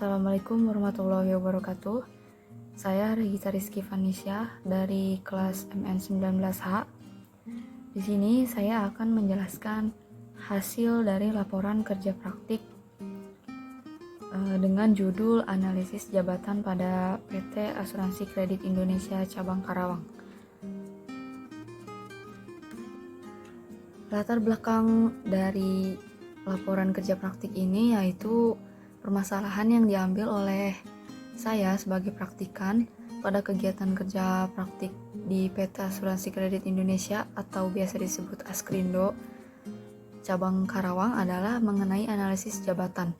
Assalamualaikum warahmatullahi wabarakatuh. Saya Regita Rizky Vanisya dari kelas MN19H. Di sini saya akan menjelaskan hasil dari laporan kerja praktik dengan judul Analisis Jabatan pada PT Asuransi Kredit Indonesia Cabang Karawang. Latar belakang dari laporan kerja praktik ini yaitu permasalahan yang diambil oleh saya sebagai praktikan pada kegiatan kerja praktik di PT Asuransi Kredit Indonesia atau biasa disebut Askrindo Cabang Karawang adalah mengenai analisis jabatan.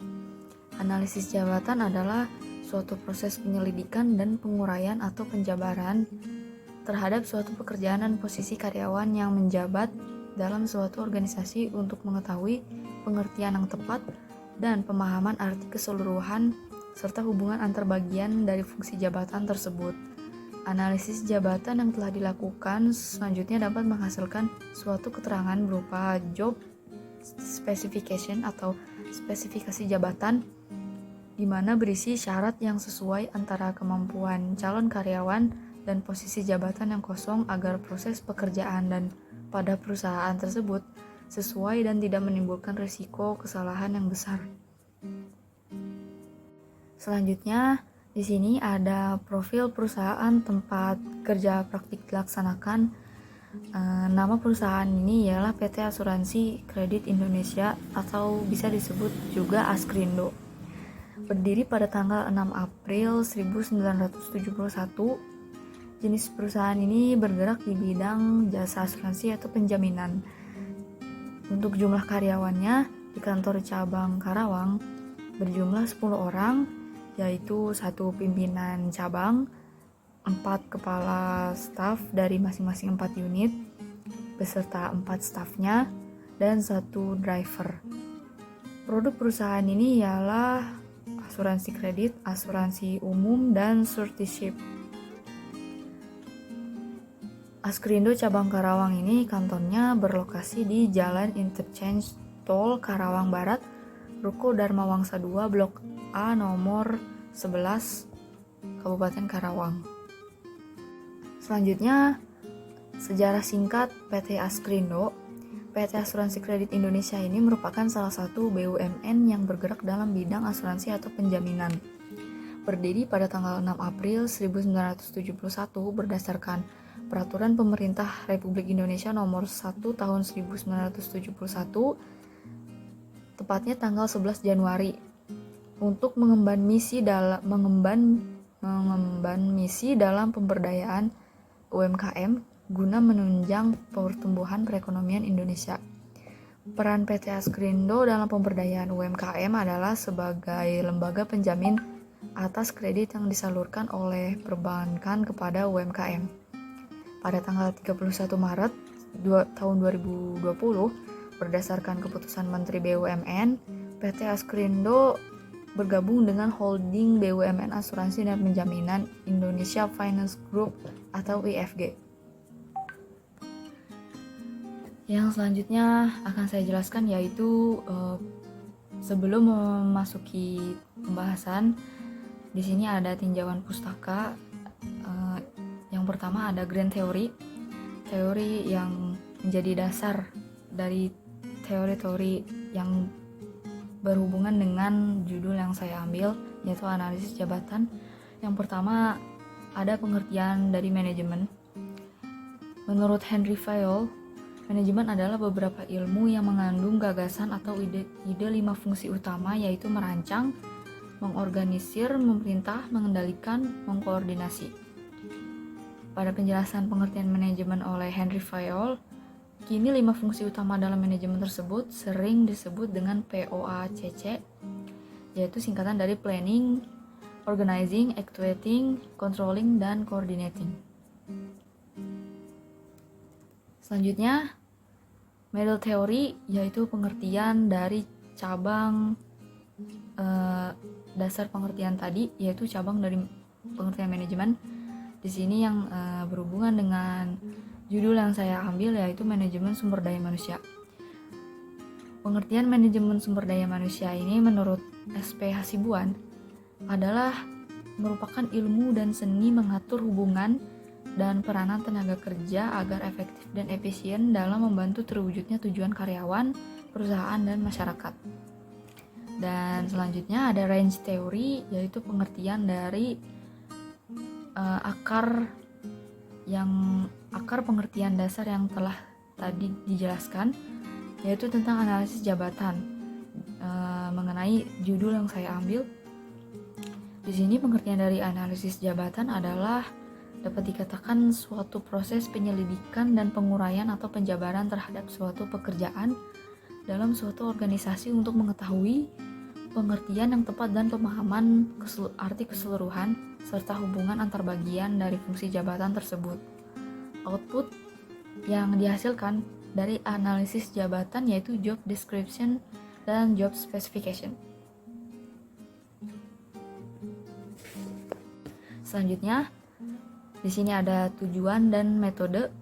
Analisis jabatan adalah suatu proses penyelidikan dan penguraian atau penjabaran terhadap suatu pekerjaan dan posisi karyawan yang menjabat dalam suatu organisasi untuk mengetahui pengertian yang tepat dan pemahaman arti keseluruhan serta hubungan antar bagian dari fungsi jabatan tersebut. Analisis jabatan yang telah dilakukan selanjutnya dapat menghasilkan suatu keterangan berupa job specification atau spesifikasi jabatan di mana berisi syarat yang sesuai antara kemampuan calon karyawan dan posisi jabatan yang kosong agar proses pekerjaan dan pada perusahaan tersebut sesuai dan tidak menimbulkan risiko kesalahan yang besar. Selanjutnya, di sini ada profil perusahaan tempat kerja praktik dilaksanakan. Nama perusahaan ini ialah PT Asuransi Kredit Indonesia atau bisa disebut juga Askrindo. Berdiri pada tanggal 6 April 1971. Jenis perusahaan ini bergerak di bidang jasa asuransi atau penjaminan. Untuk jumlah karyawannya di kantor cabang Karawang berjumlah 10 orang, yaitu 1 pimpinan cabang, 4 kepala staf dari masing-masing 4 unit, beserta 4 stafnya, dan 1 driver. Produk perusahaan ini ialah asuransi kredit, asuransi umum, dan surtiship. Askrindo Cabang Karawang ini kantornya berlokasi di Jalan Interchange Tol Karawang Barat, Ruko Dharma Wangsa 2, Blok A nomor 11, Kabupaten Karawang. Selanjutnya, sejarah singkat PT Askrindo. PT Asuransi Kredit Indonesia ini merupakan salah satu BUMN yang bergerak dalam bidang asuransi atau penjaminan. Berdiri pada tanggal 6 April 1971 berdasarkan Peraturan Pemerintah Republik Indonesia Nomor 1 Tahun 1971, tepatnya tanggal 11 Januari, untuk mengemban misi dalam pemberdayaan UMKM guna menunjang pertumbuhan perekonomian Indonesia. Peran PT Askrindo dalam pemberdayaan UMKM adalah sebagai lembaga penjamin atas kredit yang disalurkan oleh perbankan kepada UMKM. Pada tanggal 31 Maret tahun 2020, berdasarkan keputusan Menteri BUMN, PT Askrindo bergabung dengan Holding BUMN Asuransi dan Penjaminan Indonesia Finance Group atau IFG. Yang selanjutnya akan saya jelaskan yaitu sebelum memasuki pembahasan, di sini ada tinjauan pustaka. Yang pertama ada Grand Theory yang menjadi dasar dari teori-teori yang berhubungan dengan judul yang saya ambil, yaitu analisis jabatan. Yang pertama ada pengertian dari manajemen. Menurut Henry Fayol, manajemen adalah beberapa ilmu yang mengandung gagasan atau ide 5 fungsi utama, yaitu merancang, mengorganisir, memerintah, mengendalikan, mengkoordinasi. Pada penjelasan pengertian manajemen oleh Henry Fayol, kini 5 fungsi utama dalam manajemen tersebut sering disebut dengan POACC, yaitu singkatan dari Planning, Organizing, Actuating, Controlling, dan Coordinating. Selanjutnya, Middle Theory, yaitu pengertian dari cabang dasar pengertian tadi, yaitu cabang dari pengertian manajemen. Di sini yang berhubungan dengan judul yang saya ambil yaitu manajemen sumber daya manusia. Pengertian manajemen sumber daya manusia ini menurut SP Hasibuan adalah merupakan ilmu dan seni mengatur hubungan dan peranan tenaga kerja agar efektif dan efisien dalam membantu terwujudnya tujuan karyawan, perusahaan, dan masyarakat. Dan selanjutnya ada range theory, yaitu pengertian dari akar pengertian dasar yang telah tadi dijelaskan, yaitu tentang analisis jabatan. Mengenai judul yang saya ambil di sini, pengertian dari analisis jabatan adalah dapat dikatakan suatu proses penyelidikan dan penguraian atau penjabaran terhadap suatu pekerjaan dalam suatu organisasi untuk mengetahui pengertian yang tepat dan pemahaman arti keseluruhan serta hubungan antar bagian dari fungsi jabatan tersebut. Output yang dihasilkan dari analisis jabatan yaitu job description dan job specification. Selanjutnya, di sini ada tujuan dan metode.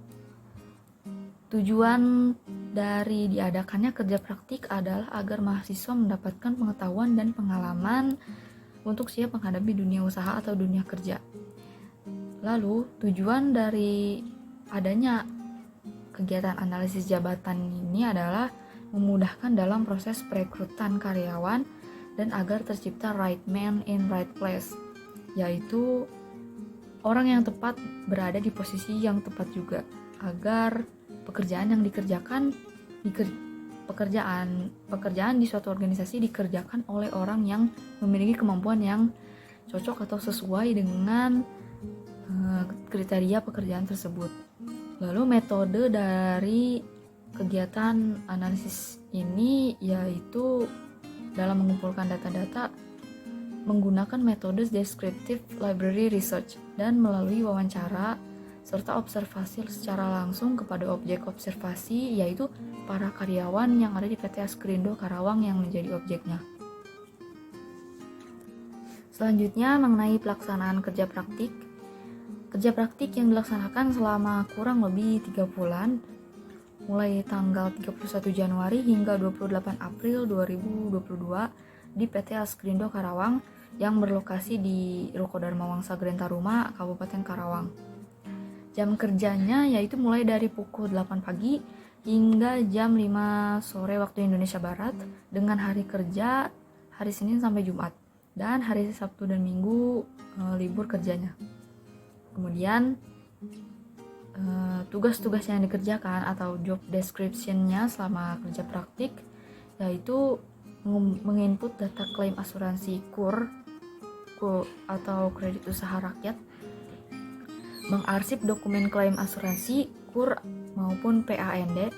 Tujuan dari diadakannya kerja praktik adalah agar mahasiswa mendapatkan pengetahuan dan pengalaman untuk siap menghadapi dunia usaha atau dunia kerja. Lalu, tujuan dari adanya kegiatan analisis jabatan ini adalah memudahkan dalam proses perekrutan karyawan dan agar tercipta right man in right place, yaitu orang yang tepat berada di posisi yang tepat juga, agar pekerjaan yang pekerjaan di suatu organisasi dikerjakan oleh orang yang memiliki kemampuan yang cocok atau sesuai dengan kriteria pekerjaan tersebut. Lalu metode dari kegiatan analisis ini yaitu dalam mengumpulkan data-data menggunakan metode descriptive library research dan melalui wawancara serta observasi secara langsung kepada objek observasi, yaitu para karyawan yang ada di PT Askrindo Karawang yang menjadi objeknya. Selanjutnya mengenai pelaksanaan kerja praktik. Kerja praktik yang dilaksanakan selama kurang lebih 3 bulan, mulai tanggal 31 Januari hingga 28 April 2022 di PT Askrindo Karawang yang berlokasi di Ruko Dharma Wangsa Grentaruma, Kabupaten Karawang. Jam kerjanya yaitu mulai dari pukul 8 pagi hingga jam 5 sore waktu Indonesia Barat, dengan hari kerja hari Senin sampai Jumat dan hari Sabtu dan Minggu libur kerjanya. Kemudian tugas-tugas yang dikerjakan atau job description-nya selama kerja praktik yaitu menginput data klaim asuransi KUR atau kredit usaha rakyat, mengarsip dokumen klaim asuransi KUR maupun PAND.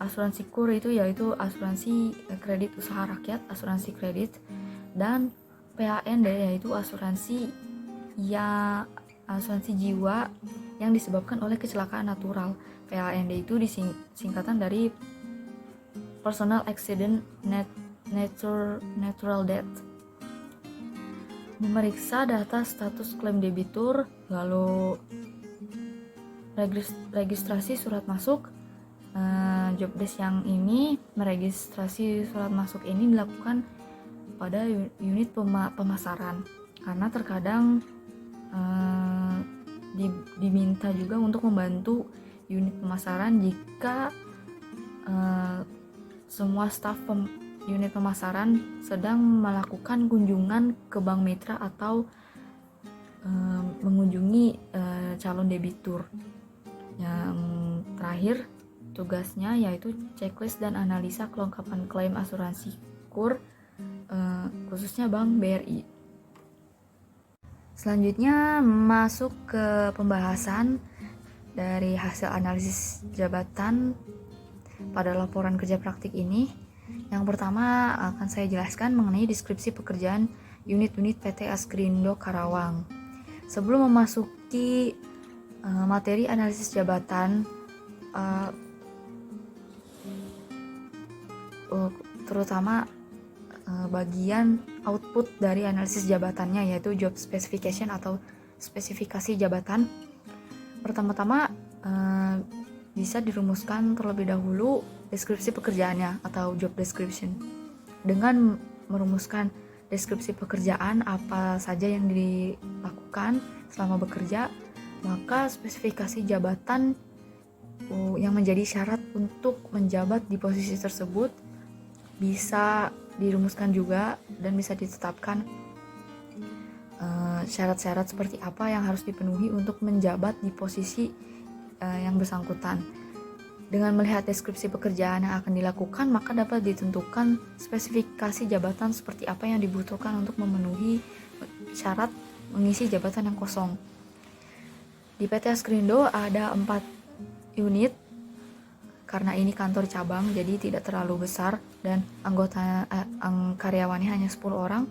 Asuransi KUR itu yaitu asuransi kredit usaha rakyat, asuransi kredit, dan PAND yaitu asuransi jiwa yang disebabkan oleh kecelakaan natural. PAND itu disingkatan dari Personal Accident Natural Death. Memeriksa data status klaim debitur, lalu registrasi surat masuk. Jobdesk yang ini meregistrasi surat masuk ini dilakukan pada unit pemasaran, karena terkadang diminta juga untuk membantu unit pemasaran jika semua staf unit pemasaran sedang melakukan kunjungan ke bank mitra atau mengunjungi calon debitur. Yang terakhir tugasnya yaitu checklist dan analisa kelengkapan klaim asuransi KUR, khususnya Bank BRI. Selanjutnya masuk ke pembahasan dari hasil analisis jabatan pada laporan kerja praktik ini. Yang pertama akan saya jelaskan mengenai deskripsi pekerjaan unit-unit PT Askrindo Karawang. Sebelum memasuki materi analisis jabatan, terutama bagian output dari analisis jabatannya yaitu job specification atau spesifikasi jabatan. Pertama-tama bisa dirumuskan terlebih dahulu deskripsi pekerjaannya atau job description dengan merumuskan deskripsi pekerjaan apa saja yang dilakukan selama bekerja, maka spesifikasi jabatan yang menjadi syarat untuk menjabat di posisi tersebut bisa dirumuskan juga dan bisa ditetapkan syarat-syarat seperti apa yang harus dipenuhi untuk menjabat di posisi yang bersangkutan. Dengan melihat deskripsi pekerjaan yang akan dilakukan, maka dapat ditentukan spesifikasi jabatan seperti apa yang dibutuhkan untuk memenuhi syarat mengisi jabatan yang kosong. Di PT Askrindo ada 4 unit, karena ini kantor cabang jadi tidak terlalu besar dan karyawannya hanya 10 orang.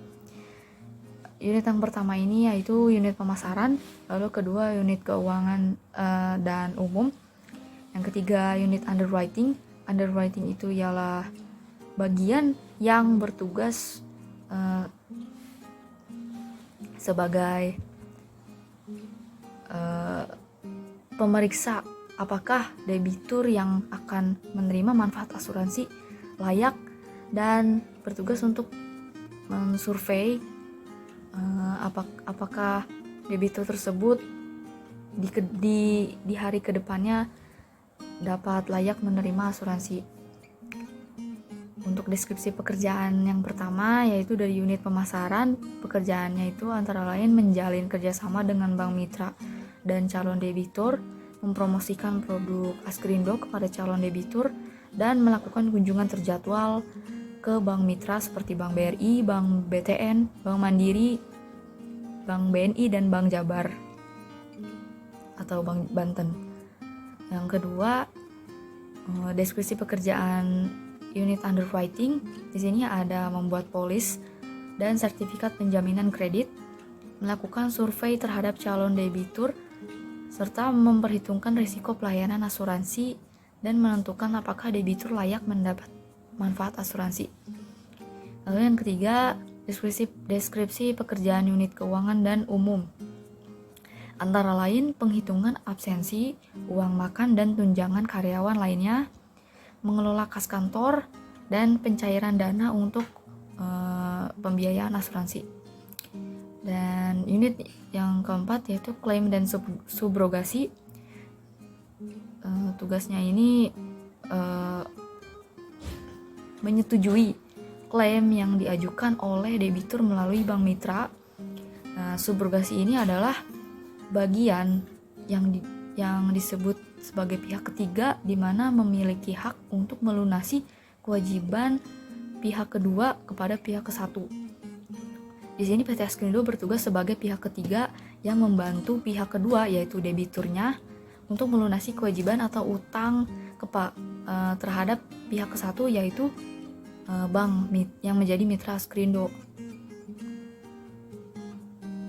Unit yang pertama ini yaitu unit pemasaran, lalu kedua unit keuangan dan umum, yang ketiga unit underwriting. Underwriting itu ialah bagian yang bertugas sebagai pemeriksa apakah debitur yang akan menerima manfaat asuransi layak dan bertugas untuk mensurvei apakah debitur tersebut di hari kedepannya dapat layak menerima asuransi. Untuk deskripsi pekerjaan yang pertama yaitu dari unit pemasaran, pekerjaannya itu antara lain menjalin kerjasama dengan bank mitra dan calon debitur, mempromosikan produk Askrindo kepada calon debitur, dan melakukan kunjungan terjadwal ke bank mitra seperti Bank BRI, Bank BTN, Bank Mandiri, Bank BNI, dan Bank Jabar atau Bank Banten. Yang kedua, deskripsi pekerjaan unit underwriting. Di sini ada membuat polis dan sertifikat penjaminan kredit, melakukan survei terhadap calon debitur, serta memperhitungkan risiko pelayanan asuransi dan menentukan apakah debitur layak mendapat manfaat asuransi. Lalu yang ketiga, deskripsi pekerjaan unit keuangan dan umum. Antara lain penghitungan absensi, uang makan dan tunjangan karyawan lainnya, mengelola kas kantor, dan pencairan dana untuk pembiayaan asuransi. Dan unit yang keempat yaitu klaim dan subrogasi. Tugasnya ini menyetujui klaim yang diajukan oleh debitur melalui bank mitra. Subrogasi ini adalah bagian yang disebut sebagai pihak ketiga, di mana memiliki hak untuk melunasi kewajiban pihak kedua kepada pihak kesatu. Di sini PT Askrindo bertugas sebagai pihak ketiga yang membantu pihak kedua yaitu debiturnya untuk melunasi kewajiban atau utang terhadap pihak kesatu yaitu bank yang menjadi mitra Askrindo.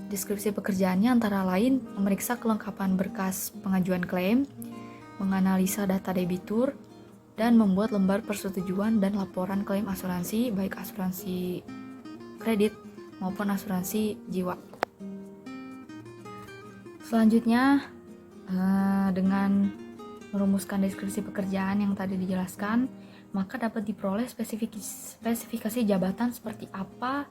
Deskripsi pekerjaannya antara lain memeriksa kelengkapan berkas pengajuan klaim, menganalisa data debitur, dan membuat lembar persetujuan dan laporan klaim asuransi, baik asuransi kredit maupun asuransi jiwa. Selanjutnya, dengan merumuskan deskripsi pekerjaan yang tadi dijelaskan, maka dapat diperoleh spesifikasi jabatan seperti apa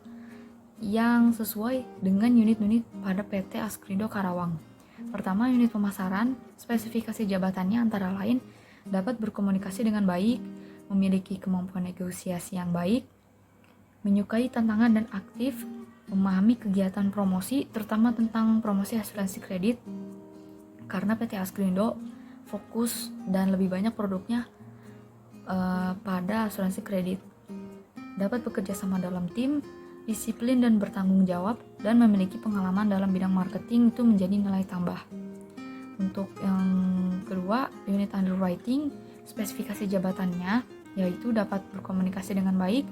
yang sesuai dengan unit-unit pada PT Askrindo Karawang. Pertama, unit pemasaran. Spesifikasi jabatannya antara lain dapat berkomunikasi dengan baik, memiliki kemampuan negosiasi yang baik, menyukai tantangan dan aktif, memahami kegiatan promosi, terutama tentang promosi asuransi kredit, karena PT Askrindo fokus dan lebih banyak produknya pada asuransi kredit. Dapat bekerja sama dalam tim, disiplin dan bertanggung jawab, dan memiliki pengalaman dalam bidang marketing itu menjadi nilai tambah. Untuk yang kedua, unit underwriting, spesifikasi jabatannya yaitu dapat berkomunikasi dengan baik,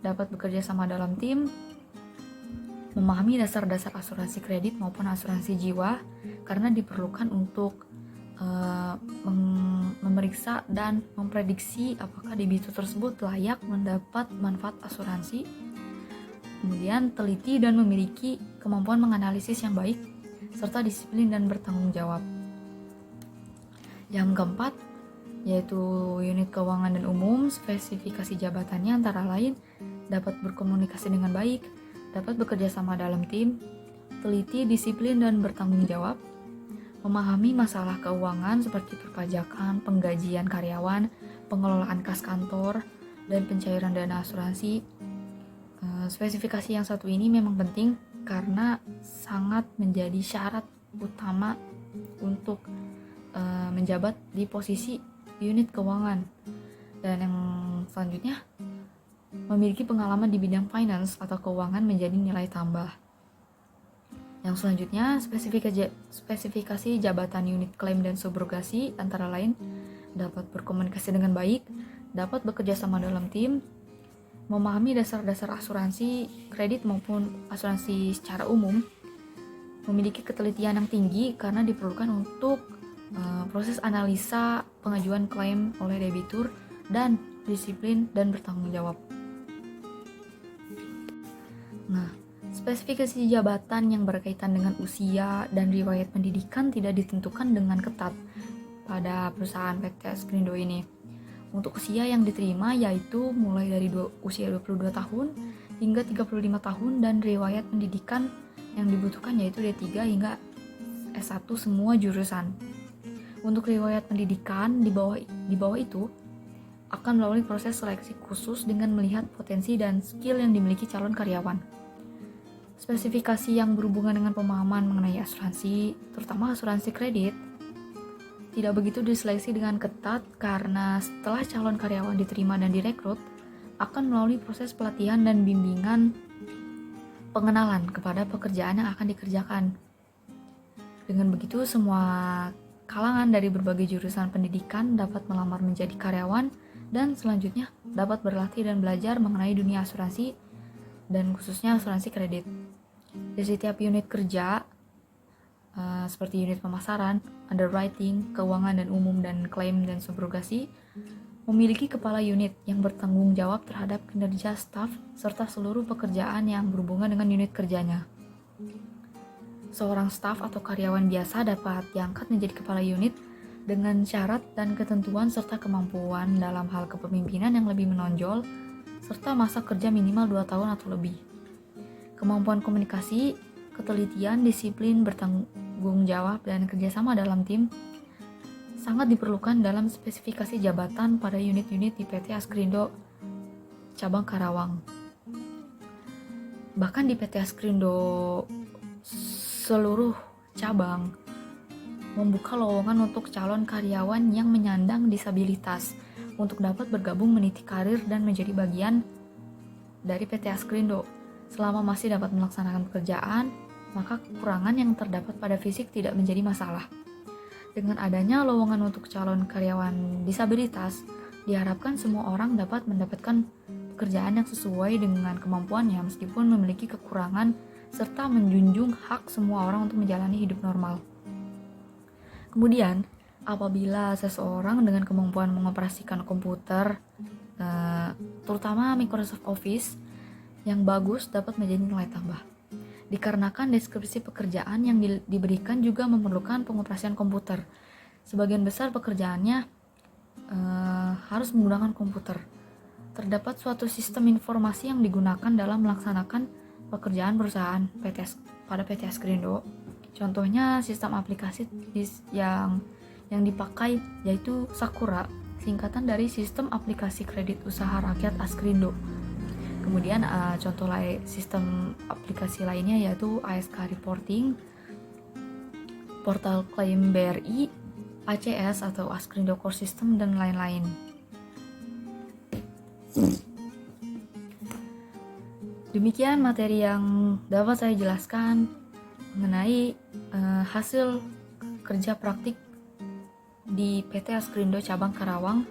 dapat bekerja sama dalam tim, memahami dasar-dasar asuransi kredit maupun asuransi jiwa karena diperlukan untuk memeriksa dan memprediksi apakah debitur tersebut layak mendapat manfaat asuransi. Kemudian teliti dan memiliki kemampuan menganalisis yang baik serta disiplin dan bertanggung jawab. Yang keempat yaitu unit keuangan dan umum. Spesifikasi jabatannya antara lain dapat berkomunikasi dengan baik, dapat bekerja sama dalam tim, teliti, disiplin, dan bertanggung jawab, memahami masalah keuangan seperti perpajakan, penggajian karyawan, pengelolaan kas kantor, dan pencairan dana asuransi. Spesifikasi yang satu ini memang penting karena sangat menjadi syarat utama untuk menjabat di posisi unit keuangan. Dan yang selanjutnya, memiliki pengalaman di bidang finance atau keuangan menjadi nilai tambah. Yang selanjutnya, spesifikasi jabatan unit klaim dan subrogasi antara lain dapat berkomunikasi dengan baik, dapat bekerja sama dalam tim, memahami dasar-dasar asuransi kredit maupun asuransi secara umum, memiliki ketelitian yang tinggi karena diperlukan untuk proses analisa pengajuan klaim oleh debitur, dan disiplin dan bertanggung jawab. Nah, spesifikasi jabatan yang berkaitan dengan usia dan riwayat pendidikan tidak ditentukan dengan ketat pada perusahaan PT Askrindo ini. Untuk usia yang diterima yaitu mulai dari usia 22 tahun hingga 35 tahun, dan riwayat pendidikan yang dibutuhkan yaitu D3 hingga S1 semua jurusan. Untuk riwayat pendidikan di bawah itu akan melalui proses seleksi khusus dengan melihat potensi dan skill yang dimiliki calon karyawan. Spesifikasi yang berhubungan dengan pemahaman mengenai asuransi, terutama asuransi kredit, tidak begitu diseleksi dengan ketat karena setelah calon karyawan diterima dan direkrut, akan melalui proses pelatihan dan bimbingan pengenalan kepada pekerjaan yang akan dikerjakan. Dengan begitu, semua kalangan dari berbagai jurusan pendidikan dapat melamar menjadi karyawan dan selanjutnya dapat berlatih dan belajar mengenai dunia asuransi dan khususnya asuransi kredit. Di setiap unit kerja seperti unit pemasaran, underwriting, keuangan dan umum, dan klaim dan subrogasi, memiliki kepala unit yang bertanggung jawab terhadap kinerja staf serta seluruh pekerjaan yang berhubungan dengan unit kerjanya. Seorang staf atau karyawan biasa dapat diangkat menjadi kepala unit dengan syarat dan ketentuan serta kemampuan dalam hal kepemimpinan yang lebih menonjol serta masa kerja minimal 2 tahun atau lebih. Kemampuan komunikasi, ketelitian, disiplin, bertanggung jawab, dan kerjasama dalam tim sangat diperlukan dalam spesifikasi jabatan pada unit-unit di PT Askrindo cabang Karawang. Bahkan di PT Askrindo seluruh cabang membuka lowongan untuk calon karyawan yang menyandang disabilitas untuk dapat bergabung meniti karir dan menjadi bagian dari PT Askrindo. Selama masih dapat melaksanakan pekerjaan, maka kekurangan yang terdapat pada fisik tidak menjadi masalah. Dengan adanya lowongan untuk calon karyawan disabilitas, diharapkan semua orang dapat mendapatkan pekerjaan yang sesuai dengan kemampuannya meskipun memiliki kekurangan serta menjunjung hak semua orang untuk menjalani hidup normal. Kemudian, apabila seseorang dengan kemampuan mengoperasikan komputer, terutama Microsoft Office, yang bagus dapat menjadi nilai tambah. Dikarenakan deskripsi pekerjaan yang diberikan juga memerlukan pengoperasian komputer. Sebagian besar pekerjaannya harus menggunakan komputer. Terdapat suatu sistem informasi yang digunakan dalam melaksanakan pekerjaan perusahaan pada PT Askrindo. Contohnya sistem aplikasi yang dipakai yaitu Sakura, singkatan dari Sistem Aplikasi Kredit Usaha Rakyat Askrindo. Kemudian contoh sistem aplikasi lainnya yaitu ASK Reporting, Portal Klaim BRI, ACS atau Askrindo Core System, dan lain-lain. Demikian materi yang dapat saya jelaskan mengenai hasil kerja praktik di PT Askrindo cabang Karawang.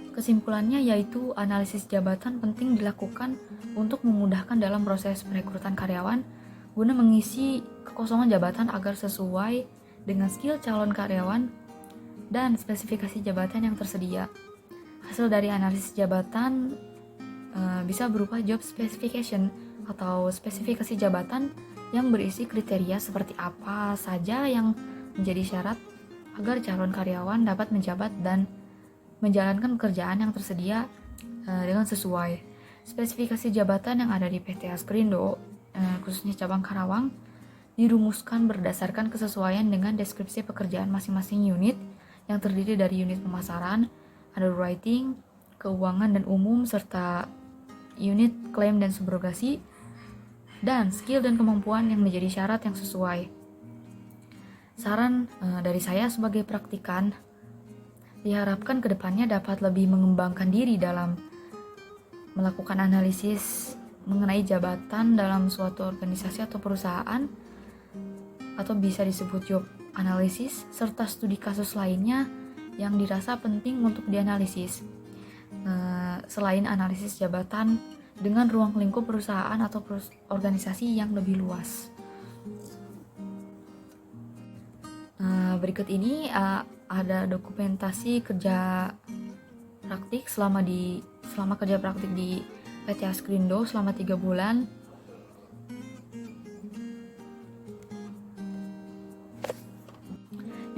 Kesimpulannya yaitu analisis jabatan penting dilakukan untuk memudahkan dalam proses perekrutan karyawan guna mengisi kekosongan jabatan agar sesuai dengan skill calon karyawan dan spesifikasi jabatan yang tersedia. Hasil dari analisis jabatan bisa berupa job specification atau spesifikasi jabatan yang berisi kriteria seperti apa saja yang menjadi syarat agar calon karyawan dapat menjabat dan menjalankan pekerjaan yang tersedia dengan sesuai. Spesifikasi jabatan yang ada di PT Askrindo khususnya cabang Karawang, dirumuskan berdasarkan kesesuaian dengan deskripsi pekerjaan masing-masing unit yang terdiri dari unit pemasaran, underwriting, keuangan dan umum, serta unit klaim dan subrogasi, dan skill dan kemampuan yang menjadi syarat yang sesuai. Saran dari saya sebagai praktikan, diharapkan kedepannya dapat lebih mengembangkan diri dalam melakukan analisis mengenai jabatan dalam suatu organisasi atau perusahaan, atau bisa disebut job analisis, serta studi kasus lainnya yang dirasa penting untuk dianalisis. Selain analisis jabatan dengan ruang lingkup perusahaan atau organisasi yang lebih luas. Berikut ini ada dokumentasi kerja praktik selama kerja praktik di PT Askrindo selama 3 bulan.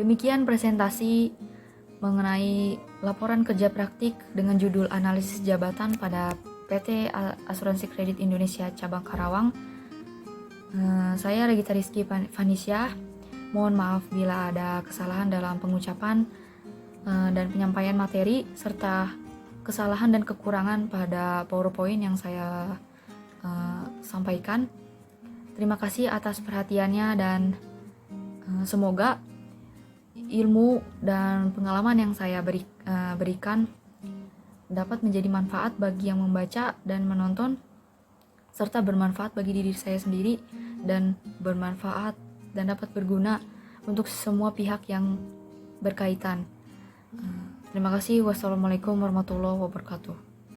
Demikian presentasi mengenai laporan kerja praktik dengan judul analisis jabatan pada PT Asuransi Kredit Indonesia Cabang Karawang. Saya Regita Rizky Vanisya. Mohon maaf bila ada kesalahan dalam pengucapan dan penyampaian materi, serta kesalahan dan kekurangan pada PowerPoint yang saya sampaikan. Terima kasih atas perhatiannya, dan semoga ilmu dan pengalaman yang saya berikan dapat menjadi manfaat bagi yang membaca dan menonton, serta bermanfaat bagi diri saya sendiri, dan bermanfaat dan dapat berguna untuk semua pihak yang berkaitan. Terima kasih. Wassalamualaikum warahmatullahi wabarakatuh.